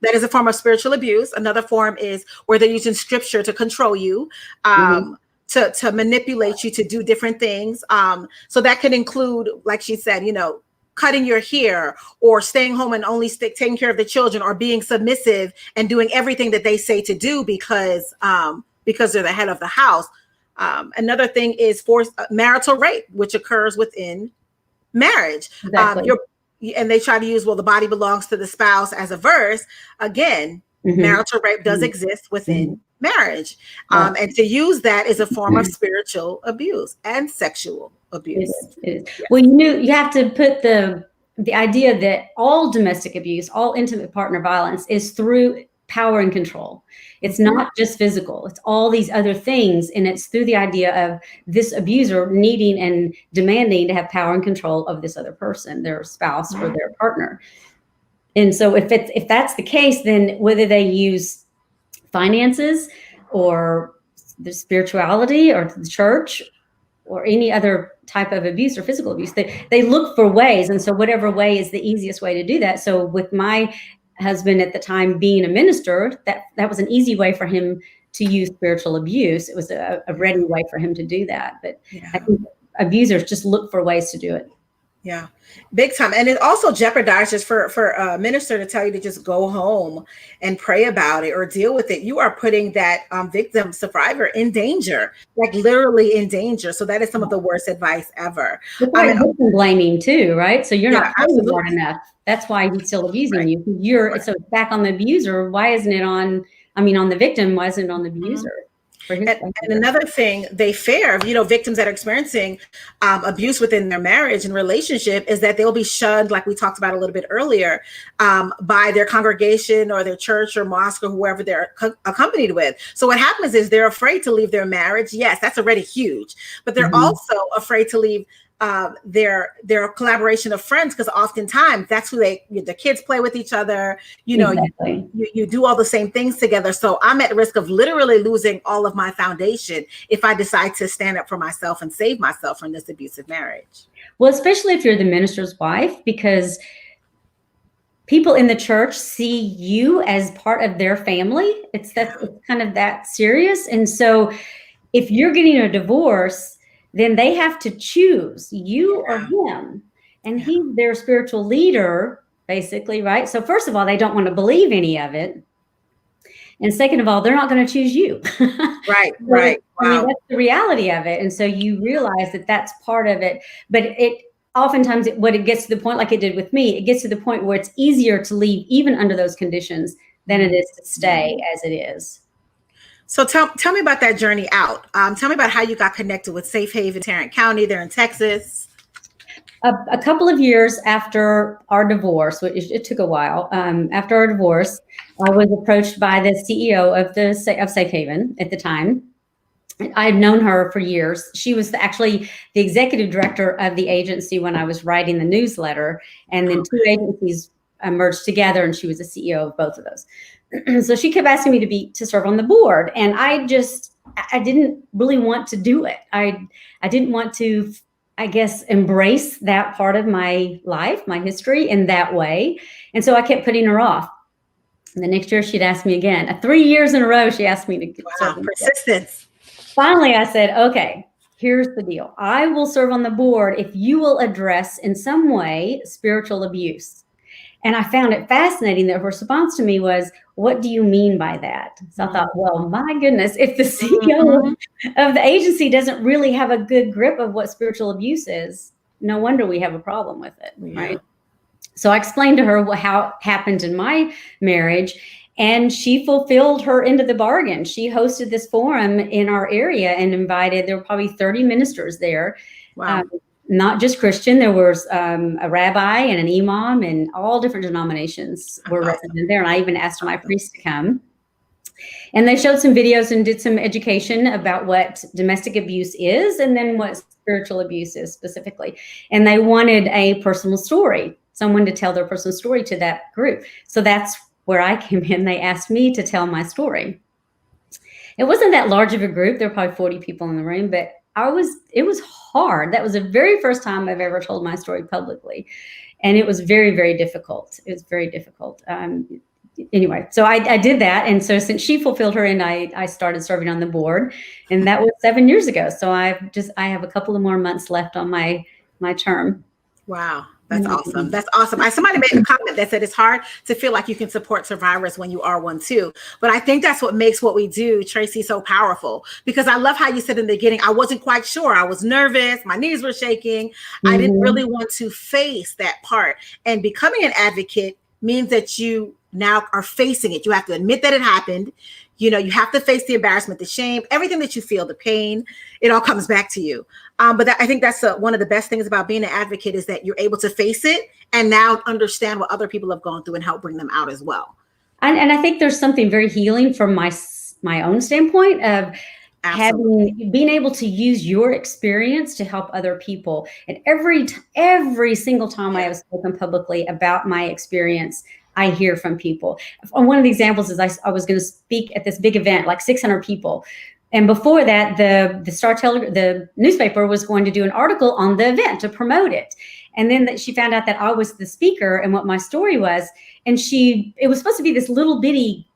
Speaker 1: That is a form of spiritual abuse. Another form is where they're using scripture to control you, to manipulate you to do different things. So that could include, like she said, cutting your hair, or staying home and only taking care of the children, or being submissive and doing everything that they say to do because they're the head of the house. Another thing is forced marital rape, which occurs within marriage.
Speaker 2: Exactly.
Speaker 1: And they try to use, well, the body belongs to the spouse as a verse. Again, marital rape does exist within marriage. And to use that is a form of spiritual abuse and sexual abuse.
Speaker 2: It is. Well, you have to put the idea that all domestic abuse, all intimate partner violence is through power and control. It's not just physical, it's all these other things. And it's through the idea of this abuser needing and demanding to have power and control of this other person, their spouse or their partner. And so if that's the case, then whether they use finances or the spirituality or the church or any other type of abuse or physical abuse, they look for ways. And so whatever way is the easiest way to do that. So with my husband at the time being a minister, that was an easy way for him to use spiritual abuse. It was a ready way for him to do that. But I think abusers just look for ways to do it.
Speaker 1: Yeah, big time. And it also jeopardizes for a minister to tell you to just go home and pray about it or deal with it. You are putting that victim survivor in danger, like literally in danger. So that is some of the worst advice ever.
Speaker 2: Victim blaming too, right? So you're not hard enough. That's why he's still abusing you. So it's back on the abuser. Why isn't it on the victim? Why isn't it on the abuser?
Speaker 1: And another thing they fear, victims that are experiencing abuse within their marriage and relationship, is that they'll be shunned, like we talked about a little bit earlier, by their congregation or their church or mosque or whoever they're accompanied with. So what happens is they're afraid to leave their marriage. Yes, that's already huge, but they're also afraid to leave their collaboration of friends, because oftentimes that's who the kids play with each other. You do all the same things together. So I'm at risk of literally losing all of my foundation if I decide to stand up for myself and save myself from this abusive marriage.
Speaker 2: Well, especially if you're the minister's wife, because people in the church see you as part of their family. It's kind of that serious. And so if you're getting a divorce, then they have to choose you or him. And he's their spiritual leader, basically, right? So first of all, they don't want to believe any of it. And second of all, they're not going to choose you.
Speaker 1: Right.
Speaker 2: I mean, that's the reality of it. And so you realize that that's part of it. But oftentimes it gets to the point, like it did with me, it gets to the point where it's easier to leave even under those conditions than it is to stay as it is.
Speaker 1: So tell me about that journey out. Tell me about how you got connected with Safe Haven, Tarrant County. They're in Texas.
Speaker 2: A couple of years after our divorce, it took a while. After our divorce, I was approached by the CEO of Safe Haven at the time. I had known her for years. She was actually the executive director of the agency when I was writing the newsletter, and then 2 agencies merged together, and she was the CEO of both of those. So she kept asking me to serve on the board, and I didn't really want to do it. I didn't want to, I guess, embrace that part of my life, my history in that way. And so I kept putting her off. And the next year she'd ask me again. 3 years in a row, she asked me to serve.
Speaker 1: Persistence.
Speaker 2: Finally, I said, okay, here's the deal. I will serve on the board if you will address in some way spiritual abuse. And I found it fascinating that her response to me was, "What do you mean by that?" So I thought, well, my goodness, if the CEO of the agency doesn't really have a good grip of what spiritual abuse is, no wonder we have a problem with it, right? So I explained to her how it happened in my marriage, and she fulfilled her end of the bargain. She hosted this forum in our area and invited, there were probably 30 ministers there.
Speaker 1: Wow.
Speaker 2: Not just Christian, there was a rabbi and an imam, and all different denominations were represented there. And I even asked my priest to come. And they showed some videos and did some education about what domestic abuse is and then what spiritual abuse is specifically. And they wanted a personal story, someone to tell their personal story to that group. So that's where I came in. They asked me to tell my story. It wasn't that large of a group. There were probably 40 people in the room, but it was hard. That was the very first time I've ever told my story publicly. And it was very, very difficult. It was very difficult. Anyway, so I did that. And so since she fulfilled her end, I started serving on the board, and that was 7 years ago. So I have a couple of more months left on my term.
Speaker 1: Wow. That's awesome. That's awesome. Somebody made a comment that said it's hard to feel like you can support survivors when you are one too. But I think that's what makes what we do, Tracy, so powerful. Because I love how you said in the beginning, I wasn't quite sure. I was nervous. My knees were shaking. I didn't really want to face that part. And becoming an advocate means that you now are facing it. You have to admit that it happened. You know, you have to face the embarrassment, the shame, everything that you feel, the pain, it all comes back to you. But I think that's one of the best things about being an advocate is that you're able to face it and now understand what other people have gone through and help bring them out as well.
Speaker 2: And I think there's something very healing from my own standpoint of being able to use your experience to help other people. And every single time I have spoken publicly about my experience, I hear from people. One of the examples is I was going to speak at this big event, like 600 people. And before that, the Star-Telegram, the newspaper, was going to do an article on the event to promote it. And then she found out that I was the speaker and what my story was. And it was supposed to be this little bitty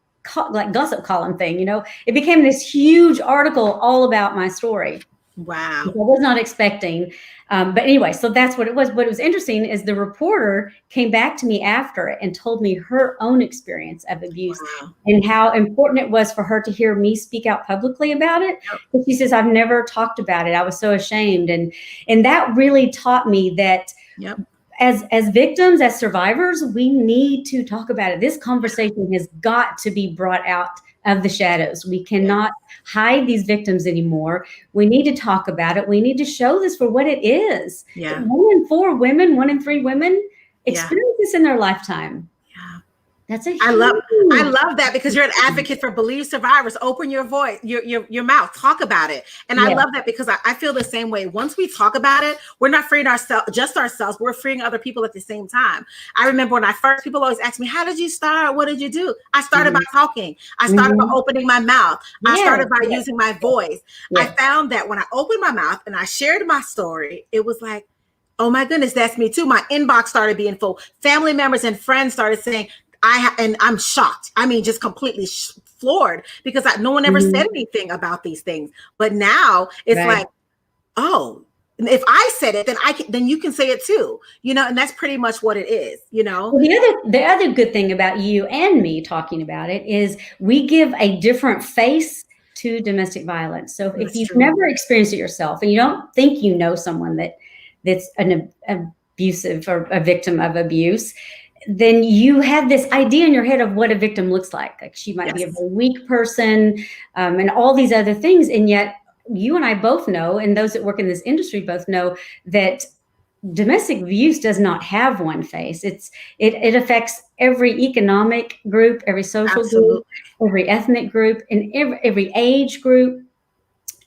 Speaker 2: like gossip column thing, you know. It became this huge article all about my story.
Speaker 1: Wow.
Speaker 2: I was not expecting. But anyway, so that's what it was. What was interesting is the reporter came back to me after it and told me her own experience of abuse and how important it was for her to hear me speak out publicly about it. But she says, I've never talked about it. I was so ashamed. And that really taught me that as victims, as survivors, we need to talk about it. This conversation has got to be brought out of the shadows. We cannot hide these victims anymore. We need to talk about it. We need to show this for what it is. 1 in 4 women, 1 in 3 women experience this in their lifetime. That's
Speaker 1: I love that, because you're an advocate for believed survivors. Open your voice, your mouth, talk about it. And I love that, because I feel the same way. Once we talk about it, we're not freeing ourselves, we're freeing other people at the same time. I remember when people always ask me, how did you start? What did you do? I started by talking. I started by opening my mouth. I started by using my voice. I found that when I opened my mouth and I shared my story, it was like, oh my goodness, that's me too. My inbox started being full. Family members and friends started saying, and I'm shocked. I mean, just completely floored, because no one ever said anything about these things. But now it's like, oh, if I said it, then you can say it too, you know. And that's pretty much what it is, you know.
Speaker 2: Well, the other good thing about you and me talking about it is we give a different face to domestic violence. So if you've never experienced it yourself and you don't think you know someone that's an abusive or a victim of abuse, then you have this idea in your head of what a victim looks like. Like she might be a very weak person, and all these other things. And yet you and I both know, and those that work in this industry both know, that domestic abuse does not have one face. It affects every economic group, every social group, every ethnic group, and every age group,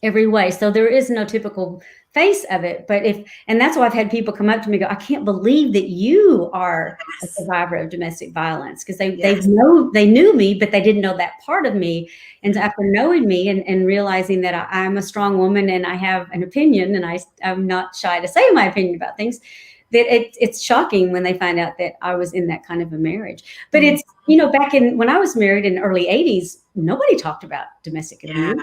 Speaker 2: every way. So there is no typical face of it. And that's why I've had people come up to me and go, I can't believe that you are a survivor of domestic violence, because they knew me, but they didn't know that part of me. And after knowing me and realizing that I'm a strong woman and I have an opinion, and I'm not shy to say my opinion about things, that it's shocking when they find out that I was in that kind of a marriage. But it's, you know, back when I was married in the early 80s, nobody talked about domestic abuse.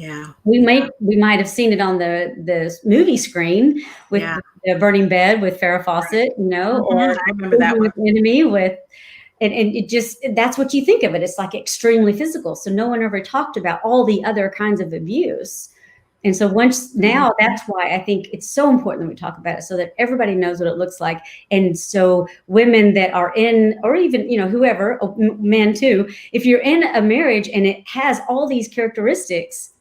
Speaker 1: Yeah.
Speaker 2: We might have seen it on the movie screen with the Burning Bed with Farrah Fawcett, or
Speaker 1: I remember that one.
Speaker 2: The Enemy with, and it just, that's what you think of it. It's like extremely physical. So no one ever talked about all the other kinds of abuse. And so now that's why I think it's so important that we talk about it, so that everybody knows what it looks like. And so women that are in, or even, whoever, men too, if you're in a marriage and it has all these characteristics,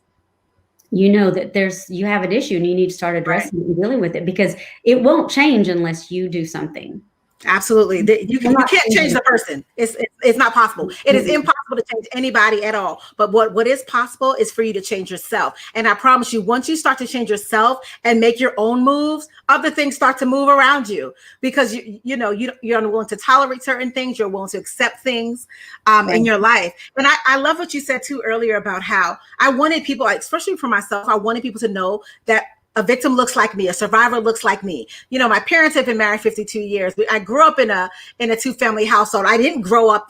Speaker 2: that you have an issue and you need to start addressing it and dealing with it, because it won't change unless you do something.
Speaker 1: Absolutely. You can't change the person. It's not possible. It is impossible to change anybody at all. But what is possible is for you to change yourself. And I promise you, once you start to change yourself and make your own moves, other things start to move around you, because you're unwilling to tolerate certain things. You're willing to accept things in your life. And I love what you said too earlier about how I wanted people, especially for myself, I wanted people to know that a victim looks like me, a survivor looks like me. My parents have been married 52 years. I grew up in a 2-family household. I didn't grow up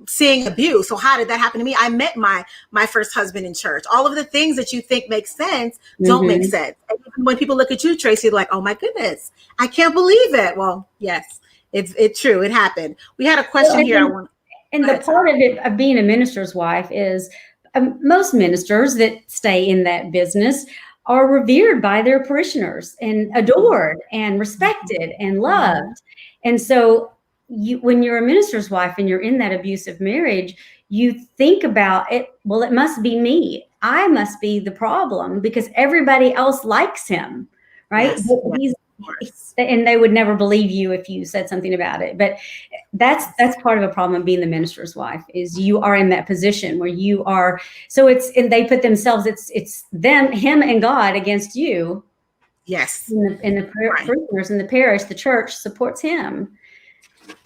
Speaker 1: seeing abuse. So how did that happen to me? I met my first husband in church. All of the things that you think make sense don't make sense. And even when people look at you, Tracy, they're like, oh my goodness, I can't believe it. Well, yes, it's true. It happened. We had a question here.
Speaker 2: And the part of it, of being a minister's wife, is most ministers that stay in that business are revered by their parishioners and adored and respected and loved. And so when you're a minister's wife and you're in that abusive marriage, you think about it, well, it must be me. I must be the problem because everybody else likes him, right? Yes. And they would never believe you if you said something about it. But that's part of a problem of being the minister's wife, is you are in that position where you are. So and they put themselves, it's them, him and God against you.
Speaker 1: Yes.
Speaker 2: And the parishioners in the parish, the church supports him.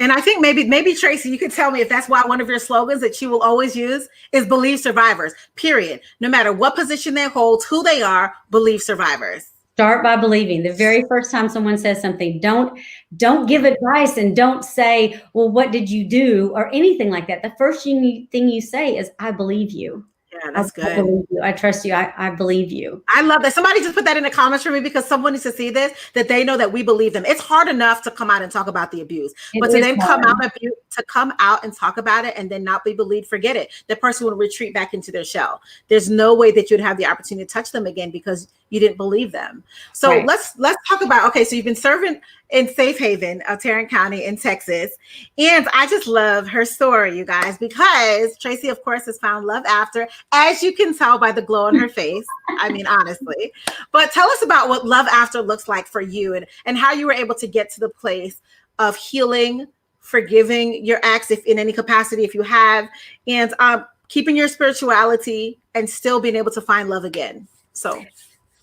Speaker 1: And I think maybe Tracy, you could tell me if that's why one of your slogans that you will always use is believe survivors, period. No matter what position they hold, who they are, believe survivors.
Speaker 2: Start by believing. The very first time someone says something, don't give advice and don't say, well, what did you do, or anything like that. The first thing you say is, I believe you.
Speaker 1: Yeah, that's good.
Speaker 2: I believe you. I trust you. I believe you.
Speaker 1: I love that. Somebody just put that in the comments for me, because someone needs to see this, that they know that we believe them. It's hard enough to come out and talk about the abuse, but to then come out and talk about it and then not be believed, forget it. The person will retreat back into their shell. There's no way that you'd have the opportunity to touch them again because you didn't believe them. So let's talk about, okay, so you've been serving in Safe Haven, Tarrant County in Texas. And I just love her story, you guys, because Tracy, of course, has found love after, as you can tell by the glow on her face. I mean, honestly. But tell us about what love after looks like for you, and how you were able to get to the place of healing, forgiving your ex, if in any capacity, if you have, and keeping your spirituality and still being able to find love again. So,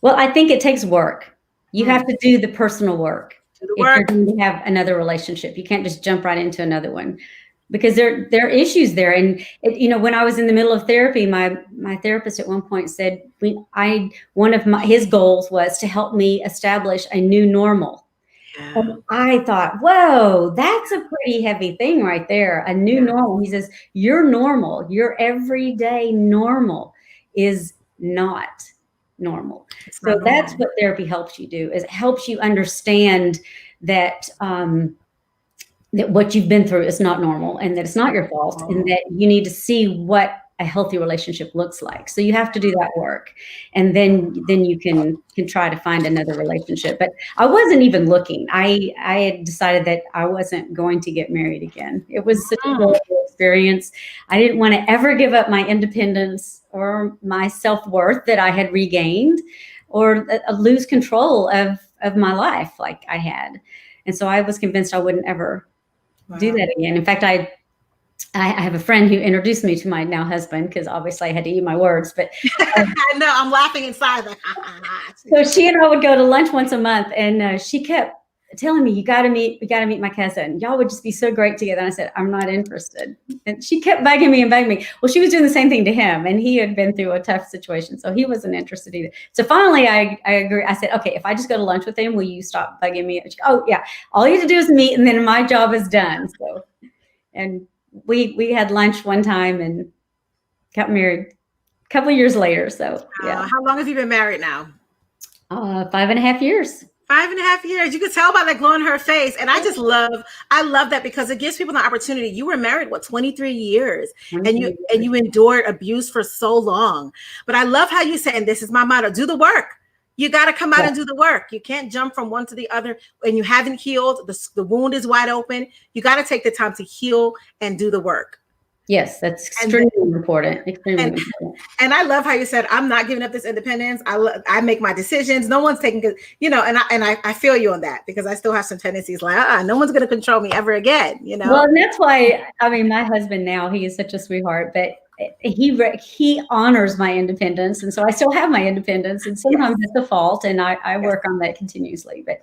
Speaker 2: well, I think it takes work. You have to do the personal work. If you're going to have another relationship, you can't just jump right into another one, because there are issues there. And when I was in the middle of therapy, my therapist at one point said, one of his goals was to help me establish a new normal. Yeah. And I thought, whoa, that's a pretty heavy thing right there. A new normal. He says, your normal, your everyday normal is not normal. So that's what therapy helps you do, is it helps you understand that that what you've been through is not normal, and that it's not your fault, and that you need to see what a healthy relationship looks like. So you have to do that work, and then you can try to find another relationship. But I wasn't even looking. I had decided that I wasn't going to get married again. It was such a horrible experience. I didn't want to ever give up my independence or my self-worth that I had regained, or lose control of my life like I had. And so I was convinced I wouldn't ever do that again. In fact, I have a friend who introduced me to my now husband, because obviously I had to eat my words, but
Speaker 1: I know, I'm laughing inside.
Speaker 2: So she and I would go to lunch once a month, and she kept telling me, we got to meet my cousin. Y'all would just be so great together. And I said, I'm not interested. And she kept begging me. Well, she was doing the same thing to him, and he had been through a tough situation, so he wasn't interested either. So finally I agree. I said, okay, if I just go to lunch with him, will you stop bugging me? She, oh yeah, all you have to do is meet, and then my job is done. So, and we had lunch one time and got married a couple years later. So yeah.
Speaker 1: How long have you been married now?
Speaker 2: 5.5 years.
Speaker 1: 5.5 years. You could tell by the glow on her face. And I love that because it gives people the opportunity. You were married, 23 years, and you endured abuse for so long. But I love how you say, and this is my motto, do the work. You got to come out and do the work. You can't jump from one to the other and you haven't healed. The wound is wide open. You got to take the time to heal and do the work.
Speaker 2: Yes, that's extremely important. Extremely important.
Speaker 1: And I love how you said, I'm not giving up this independence. I make my decisions. No one's taking, and I feel you on that because I still have some tendencies like, no one's going to control me ever again,
Speaker 2: Well, and that's why, my husband now, he is such a sweetheart, but he honors my independence. And so I still have my independence, and sometimes it's a fault, and I work on that continuously. But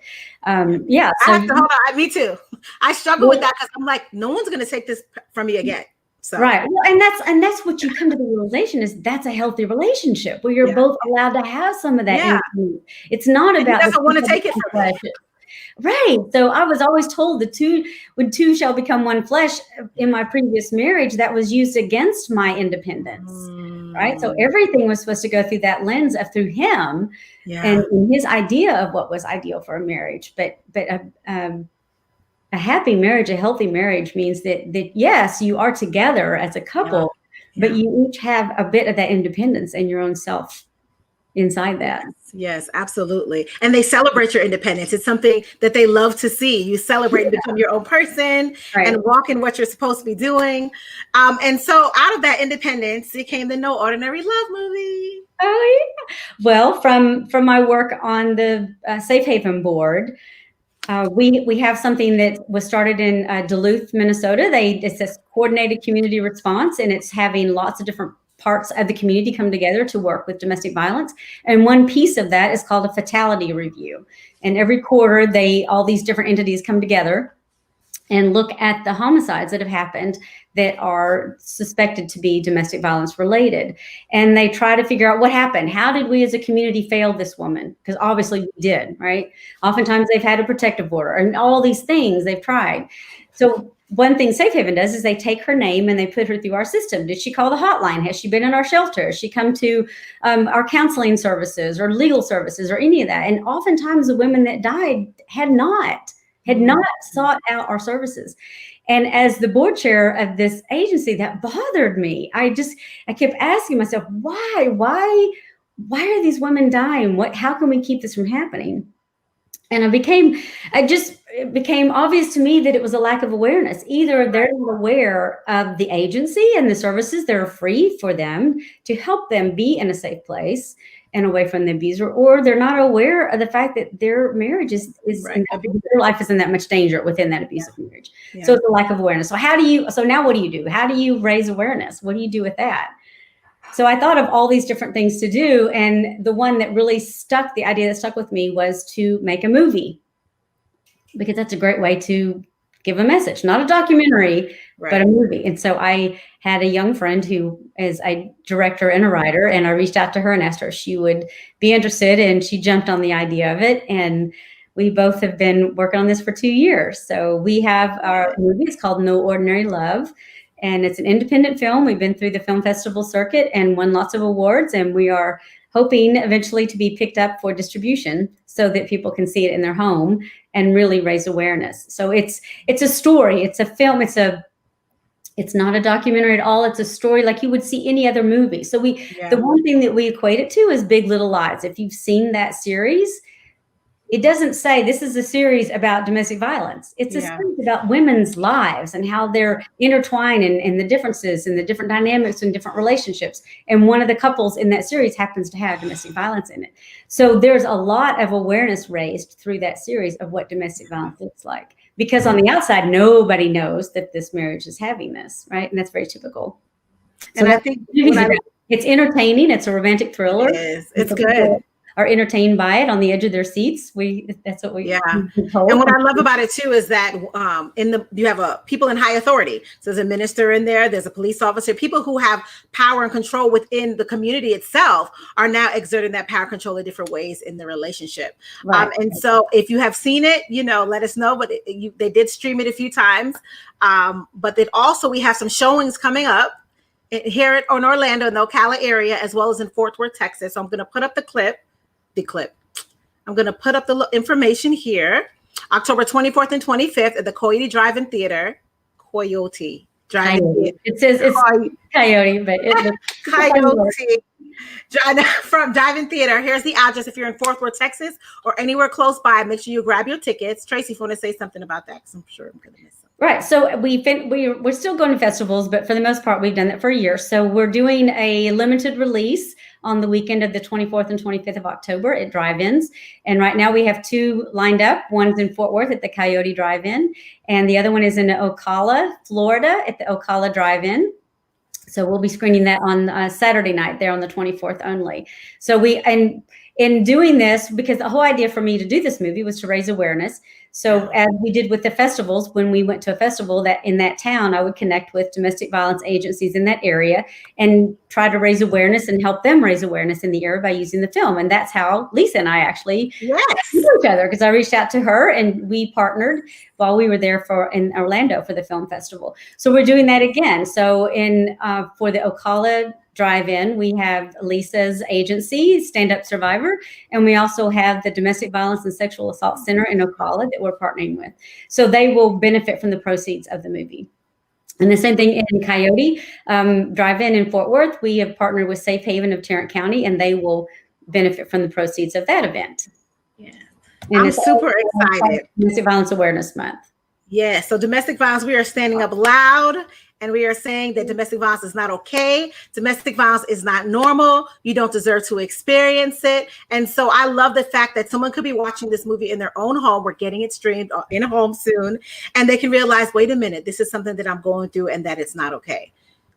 Speaker 2: yeah. So
Speaker 1: I have to hold on. Me too. I struggle with that because I'm like, no one's going to take this from me again. So.
Speaker 2: Right. Well, and that's what you come to the realization is that's a healthy relationship where you're both allowed to have some of that. Yeah. It's not about.
Speaker 1: He doesn't want to take it from me.
Speaker 2: Right. So I was always told when two shall become one flesh in my previous marriage, that was used against my independence. Right. So everything was supposed to go through that lens of through him and his idea of what was ideal for a marriage. But a happy marriage, a healthy marriage means that yes, you are together as a couple, but you each have a bit of that independence and your own self inside that.
Speaker 1: Yes, absolutely. And they celebrate your independence. It's something that they love to see. You celebrate and become your own person and walk in what you're supposed to be doing. And so out of that independence came the No Ordinary Love movie.
Speaker 2: Oh, yeah. Well, from my work on the Safe Haven board, we have something that was started in Duluth, Minnesota. It's a coordinated community response, and it's having lots of different parts of the community come together to work with domestic violence. And one piece of that is called a fatality review. And every quarter, all these different entities come together and look at the homicides that have happened that are suspected to be domestic violence related. And they try to figure out what happened. How did we as a community fail this woman? Because obviously we did, right? Oftentimes they've had a protective order and all these things they've tried. So one thing Safe Haven does is they take her name and they put her through our system. Did she call the hotline? Has she been in our shelter? Has she come to our counseling services or legal services or any of that? And oftentimes the women that died had not sought out our services. And as the board chair of this agency, that bothered me. I kept asking myself, why are these women dying? How can we keep this from happening? And it became obvious to me that it was a lack of awareness. Either they're not aware of the agency and the services that are free for them to help them be in a safe place and away from the abuser, or they're not aware of the fact that their marriage their life is in that much danger within that abusive marriage. Yeah. So it's a lack of awareness. So now what do you do? How do you raise awareness? What do you do with that? So I thought of all these different things to do. And the one that really the idea that stuck with me was to make a movie, because that's a great way to give a message, not a documentary, but a movie. And so I had a young friend who is a director and a writer, and I reached out to her and asked her if she would be interested, and she jumped on the idea of it. And we both have been working on this for 2 years. So we have our movie. It's called No Ordinary Love, and it's an independent film. We've been through the film festival circuit and won lots of awards, and we are hoping eventually to be picked up for distribution so that people can see it in their home and really raise awareness. So it's a story, it's a film, it's not a documentary at all. It's a story like you would see any other movie. So the one thing that we equate it to is Big Little Lies. If you've seen that series, it doesn't say this is a series about domestic violence. It's a series about women's lives and how they're intertwined and the differences and the different dynamics and different relationships. And one of the couples in that series happens to have domestic violence in it. So there's a lot of awareness raised through that series of what domestic violence looks like. Because on the outside, nobody knows that this marriage is having this, right? And that's very typical. So
Speaker 1: and I think
Speaker 2: it's entertaining. It's a romantic thriller.
Speaker 1: It is. It's good.
Speaker 2: Are entertained by it on the edge of their seats. That's what we
Speaker 1: And what I love about it too is that you have people in high authority. So there's a minister in there, there's a police officer, people who have power and control within the community itself are now exerting that power and control in different ways in the relationship. Right. And so if you have seen it, let us know. But they did stream it a few times. But then also we have some showings coming up here in Orlando, in the Ocala area, as well as in Fort Worth, Texas. So I'm going to put up the clip. I'm going to put up the information here. October 24th and 25th at the Coyote Drive-In Theater. Coyote Drive-In Theater.
Speaker 2: It says it's Coyote, but it's
Speaker 1: Coyote. From Drive-In Theater. Here's the address if you're in Fort Worth, Texas, or anywhere close by. Make sure you grab your tickets. Tracy, if you want to say something about that, because I'm sure I'm going to miss something.
Speaker 2: Right. So we're still going to festivals, but for the most part, we've done that for a year. So we're doing a limited release on the weekend of the 24th and 25th of October at drive-ins. And right now we have 2 lined up. One's in Fort Worth at the Coyote Drive-In, and the other one is in Ocala, Florida at the Ocala Drive-In. So we'll be screening that on Saturday night there on the 24th only. So in doing this, because the whole idea for me to do this movie was to raise awareness. So as we did with the festivals, when we went to a festival that in that town, I would connect with domestic violence agencies in that area and try to raise awareness and help them raise awareness in the area by using the film. And that's how Lisa and I actually knew each other, because I reached out to her and we partnered while we were there in Orlando for the film festival. So we're doing that again. So for the Ocala Drive-In, we have Lisa's agency, Stand Up Survivor, and we also have the Domestic Violence and Sexual Assault Center in Ocala that we're partnering with. So they will benefit from the proceeds of the movie. And the same thing in Coyote Drive-In in Fort Worth, we have partnered with Safe Haven of Tarrant County, and they will benefit from the proceeds of that event.
Speaker 1: Yeah, I'm super excited.
Speaker 2: Domestic Violence Awareness Month.
Speaker 1: Yeah, so domestic violence, we are standing up loud. And we are saying that domestic violence is not okay. Domestic violence is not normal. You don't deserve to experience it. And so I love the fact that someone could be watching this movie in their own home. We're getting it streamed in a home soon. And they can realize, wait a minute, this is something that I'm going through and that it's not okay.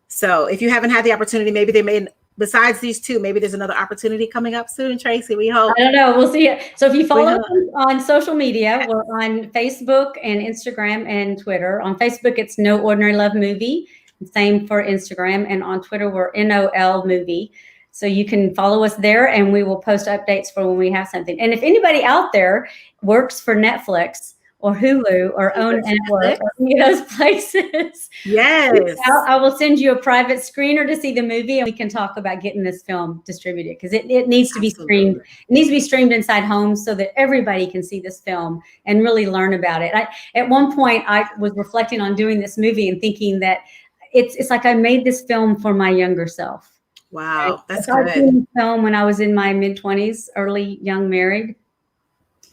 Speaker 1: So if you haven't had the opportunity, maybe besides these 2, maybe there's another opportunity coming up soon, Tracy. We hope.
Speaker 2: I don't know. We'll see it. So if you follow us on social media, we're on Facebook and Instagram and Twitter. On Facebook, it's No Ordinary Love Movie. Same for Instagram. And on Twitter, we're NOL Movie. So you can follow us there, and we will post updates for when we have something. And if anybody out there works for Netflix or Hulu or OWN Network or any of those places,
Speaker 1: yes,
Speaker 2: I will send you a private screener to see the movie, and we can talk about getting this film distributed, because it needs to be streamed. It needs to be streamed inside homes so that everybody can see this film and really learn about it. At one point, I was reflecting on doing this movie and thinking that it's like I made this film for my younger self.
Speaker 1: Wow,
Speaker 2: right?
Speaker 1: that's
Speaker 2: good. I did this film when I was in my mid-20s, early young married.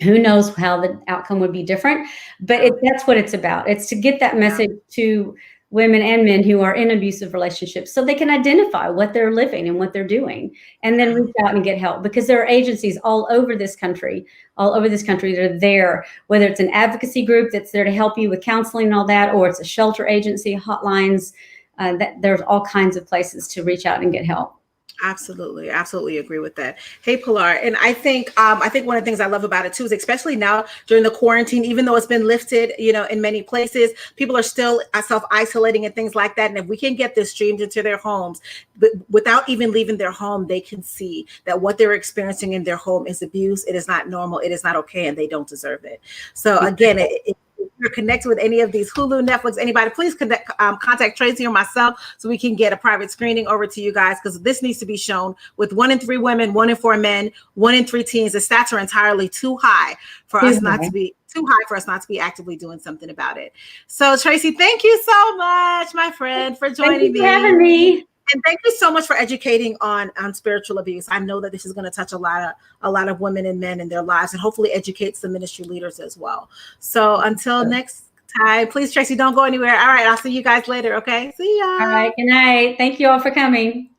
Speaker 2: Who knows how the outcome would be different, but that's what it's about. It's to get that message to women and men who are in abusive relationships so they can identify what they're living and what they're doing, and then reach out and get help, because there are agencies all over this country that are there, whether it's an advocacy group that's there to help you with counseling and all that, or it's a shelter agency, hotlines, that there's all kinds of places to reach out and get help.
Speaker 1: Absolutely agree with that. Hey, Pilar, and I think one of the things I love about it too is, especially now during the quarantine, even though it's been lifted, in many places, people are still self-isolating and things like that. And if we can get this streamed into their homes, but without even leaving their home, they can see that what they're experiencing in their home is abuse. It is not normal. It is not okay, and they don't deserve it. So again, if you're connected with any of these Hulu, Netflix, anybody, please contact Tracy or myself so we can get a private screening over to you guys, because this needs to be shown with 1 in 3 women, 1 in 4 men, 1 in 3 teens. The stats are entirely too high for us not to be actively doing something about it. So Tracy, thank you so much, my friend, for joining me.
Speaker 2: Thank you for having me.
Speaker 1: And thank you so much for educating on spiritual abuse. I know that this is going to touch a lot of women and men in their lives, and hopefully educate some ministry leaders as well. So until next time, please, Tracy, don't go anywhere. All right, I'll see you guys later. Okay, see ya.
Speaker 2: All right, good night. Thank you all for coming.